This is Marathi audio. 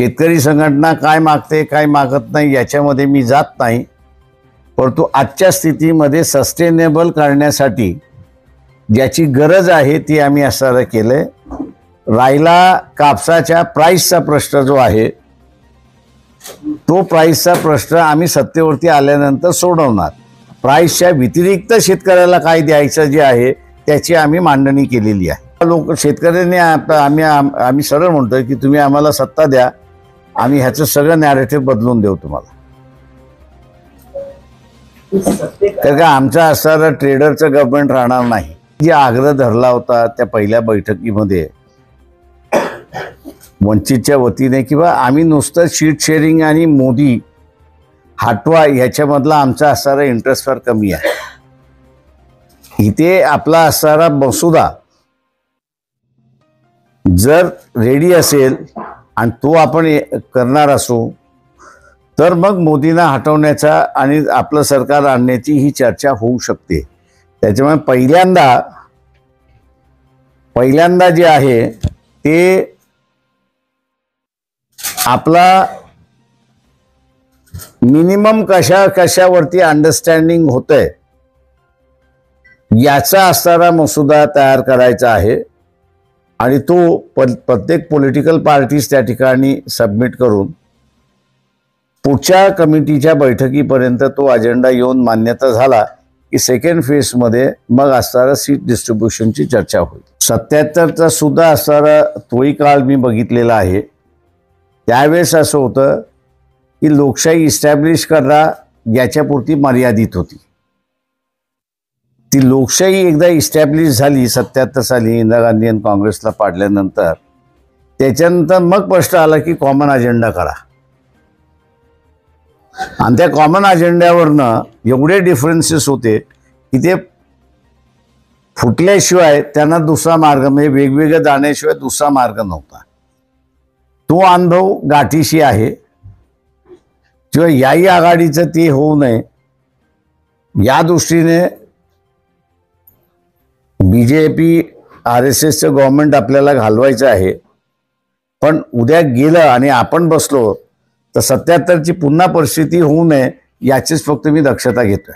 शेतकरी संघटना काय मागते काय मागत नाही याच्यामध्ये मी जात नाही, परंतु आजच्या स्थितीमध्ये सस्टेनेबल करण्यासाठी ज्याची गरज आहे ती आम्ही असं केलंय। राहिला कापसाच्या प्राइसचा प्रश्न जो आहे तो प्राइसचा प्रश्न आम्ही सत्तेवरती आल्यानंतर सोडवणार। प्राइसच्या व्यतिरिक्त शेतकऱ्याला काय द्यायचं जे आहे त्याची आम्ही मांडणी केलेली आहे। लोक शेतकऱ्यांनी आम्ही सरळ म्हणतोय की तुम्ही आम्हाला सत्ता द्या, आम्ही ह्याचं सगळं नॅरेटिव्ह बदलून देऊ तुम्हाला। कारण का आमचा असणारा ट्रेडरचं गव्हर्नमेंट राहणार नाही। जे आग्रह धरला होता त्या पहिल्या बैठकीमध्ये वंचितच्या वतीने किंवा आम्ही नुसतं शीट शेअरिंग आणि मोदी हटवा ह्याच्यामधला आमचा असणारा इंटरेस्ट फार कमी आहे। इथे आपला असणारा मसुदा जर रेडी असेल आणि तो आपण करणार असू तर मग मोदींना हटवण्याचा आणि आपलं सरकार आणण्याची ही चर्चा होऊ शकते। त्याच्यामुळे पहिल्यांदा जे आहे ते आपला मिनिमम कशावरती अंडरस्टँडिंग होतंय याचा असणारा मसुदा तयार करायचा आहे आणि तो प्रत्येक पॉलिटिकल पार्टीज त्या ठिकाणी सबमिट करून पुढच्या कमिटीच्या बैठकीपर्यंत तो अजेंडा येऊन मान्यता झाला की सेकंड फेजमध्ये मग असणारा सीट डिस्ट्रीब्युशनची चर्चा होईल। 77चा सुद्धा असणारा तोही काळ मी बघितलेला आहे। त्यावेळेस असं होतं की लोकशाही इस्टॅब्लिश करणं याच्यापुरती मर्यादित होती। ती लोकशाही एकदा इस्टॅब्लिश झाली 77 साली इंदिरा गांधी आणि काँग्रेसला पाडल्यानंतर, त्याच्यानंतर मग प्रश्न आला की कॉमन अजेंडा करा आणि त्या कॉमन अजेंड्यावरनं एवढे डिफरन्सेस होते की ते फुटल्याशिवाय त्यांना दुसरा मार्ग म्हणजे वेगवेगळ्या जाण्याशिवाय दुसरा मार्ग नव्हता। तो अनुभव गाठीशी आहे किंवा याही आघाडीचं ते होऊ नये या दृष्टीने बीजेपी RSSचं गव्हर्नमेंट आपल्याला घालवायचं आहे। पण उद्या गेलं आणि आपण बसलो तर 77ची पुन्हा परिस्थिती होऊ नये याचीच फक्त मी दक्षता घेतोय।